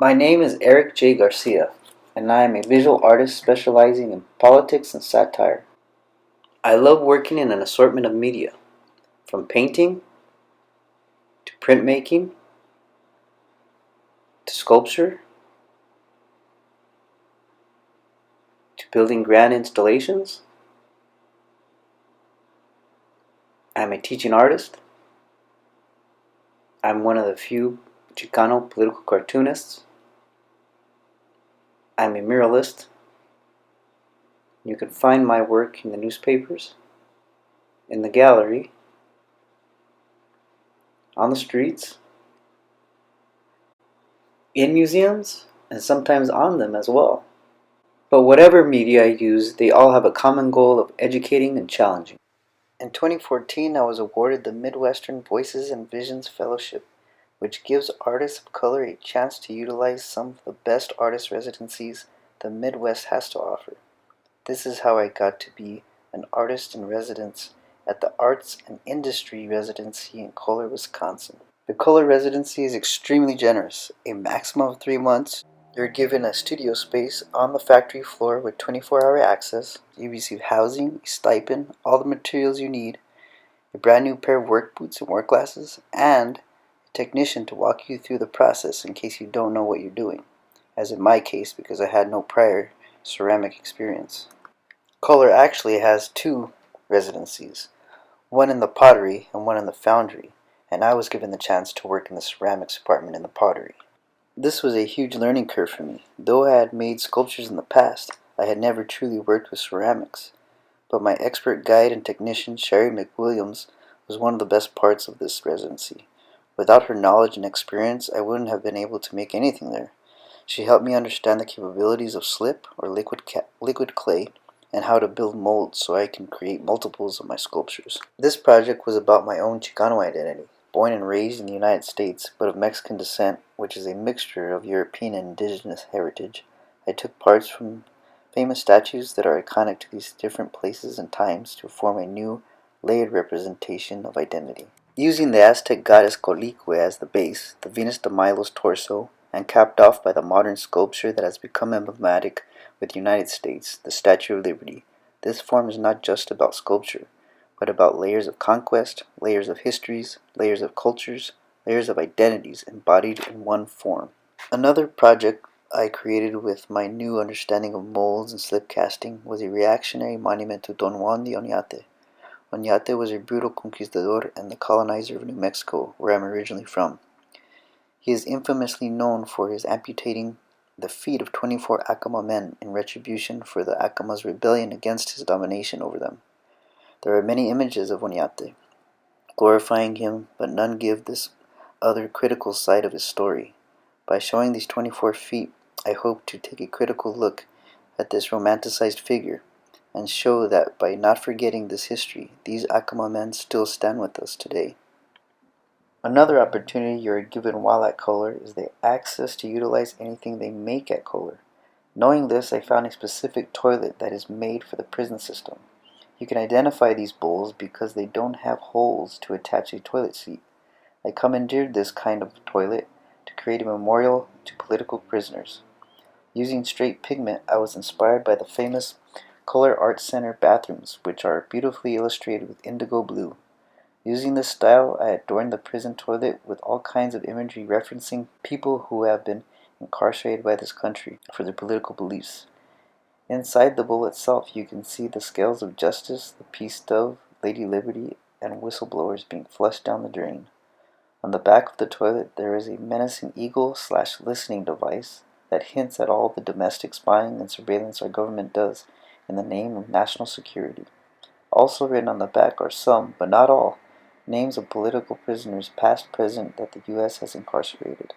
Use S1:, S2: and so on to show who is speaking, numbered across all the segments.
S1: My name is Eric J Garcia, and I am a visual artist specializing in politics and satire. I love working in an assortment of media, from painting to printmaking to sculpture to building grand installations. I'm a teaching artist. I'm one of the few Chicano political cartoonists. I'm a muralist. You can find my work in the newspapers, in the gallery, on the streets, in museums, and sometimes on them as well. But whatever media I use, they all have a common goal of educating and challenging. In 2014, I was awarded the Midwestern Voices and Visions Fellowship, which gives artists of color a chance to utilize some of the best artist residencies the Midwest has to offer. This is how I got to be an artist in residence at the Arts and Industry Residency in Kohler, Wisconsin. The Kohler Residency is extremely generous, a maximum of 3 months. You're given a studio space on the factory floor with 24-hour access. You receive housing, a stipend, all the materials you need, a brand new pair of work boots and work glasses, and a technician to walk you through the process in case you don't know what you're doing, as in my case because I had no prior ceramic experience. Kohler actually has 2 residencies, one in the pottery and one in the foundry, and I was given the chance to work in the ceramics department in the pottery. This was a huge learning curve for me. Though I had made sculptures in the past, I had never truly worked with ceramics. But my expert guide and technician, Sherry McWilliams, was one of the best parts of this residency. Without her knowledge and experience, I wouldn't have been able to make anything there. She helped me understand the capabilities of slip or liquid clay and how to build molds so I can create multiples of my sculptures. This project was about my own Chicano identity. Born and raised in the United States, but of Mexican descent, which is a mixture of European and indigenous heritage, I took parts from famous statues that are iconic to these different places and times to form a new, layered representation of identity. Using the Aztec goddess Colicue as the base, the Venus de Milo's torso, and capped off by the modern sculpture that has become emblematic with the United States, the Statue of Liberty, this form is not just about sculpture, but about layers of conquest, layers of histories, layers of cultures, layers of identities embodied in one form. Another project I created with my new understanding of molds and slip casting was a reactionary monument to Don Juan de Oñate. Oñate was a brutal conquistador and the colonizer of New Mexico, where I'm originally from. He is infamously known for his amputating the feet of 24 Acoma men in retribution for the Acoma's rebellion against his domination over them. There are many images of Oñate, glorifying him, but none give this other critical side of his story. By showing these 24 feet, I hope to take a critical look at this romanticized figure and show that by not forgetting this history, these Acoma men still stand with us today. Another opportunity you are given while at Kohler is the access to utilize anything they make at Kohler. Knowing this, I found a specific toilet that is made for the prison system. You can identify these bowls because they don't have holes to attach a toilet seat. I commandeered this kind of toilet to create a memorial to political prisoners. Using straight pigment, I was inspired by the famous Kohler Art Center bathrooms, which are beautifully illustrated with indigo blue. Using this style, I adorned the prison toilet with all kinds of imagery referencing people who have been incarcerated by this country for their political beliefs. Inside the bowl itself, you can see the scales of justice, the peace dove, Lady Liberty, and whistleblowers being flushed down the drain. On the back of the toilet, there is a menacing eagle/listening device that hints at all the domestic spying and surveillance our government does in the name of national security. Also written on the back are some, but not all, names of political prisoners past present that the U.S. has incarcerated.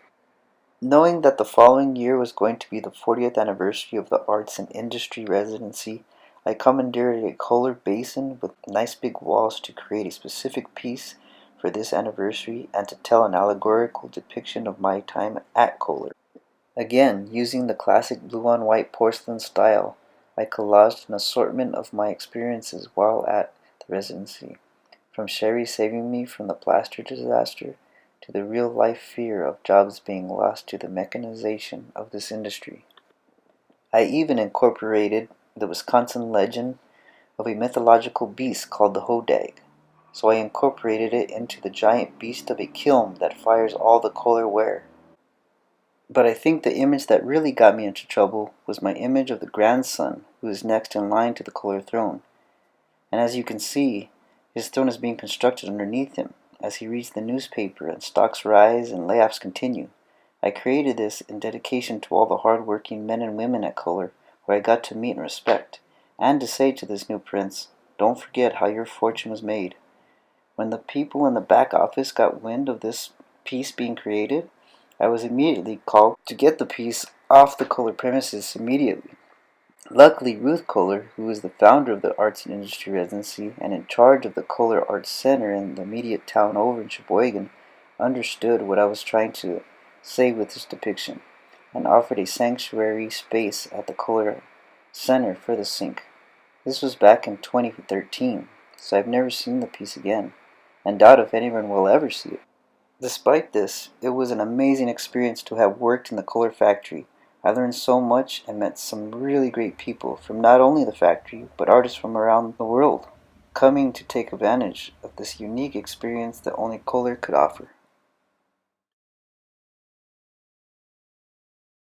S1: Knowing that the following year was going to be the 40th anniversary of the Arts and Industry Residency, I commandeered a Kohler basin with nice big walls to create a specific piece for this anniversary and to tell an allegorical depiction of my time at Kohler. Again, using the classic blue-on-white porcelain style, I collaged an assortment of my experiences while at the residency, from Sherry saving me from the plaster disaster to the real-life fear of jobs being lost to the mechanization of this industry. I even incorporated the Wisconsin legend of a mythological beast called the hodag, so I incorporated it into the giant beast of a kiln that fires all the Kohler ware. But I think the image that really got me into trouble was my image of the grandson who is next in line to the Kohler throne. And as you can see, his throne is being constructed underneath him as he reads the newspaper and stocks rise and layoffs continue. I created this in dedication to all the hard-working men and women at Kohler who I got to meet and respect, and to say to this new prince, don't forget how your fortune was made. When the people in the back office got wind of this piece being created, I was immediately called to get the piece off the Kohler premises immediately. Luckily, Ruth Kohler, who is the founder of the Arts and Industry Residency and in charge of the Kohler Arts Center in the immediate town over in Sheboygan, understood what I was trying to say with this depiction and offered a sanctuary space at the Kohler Center for the sink. This was back in 2013, so I've never seen the piece again, and doubt if anyone will ever see it. Despite this, it was an amazing experience to have worked in the Kohler factory. I learned so much and met some really great people from not only the factory, but artists from around the world, coming to take advantage of this unique experience that only Kohler could offer.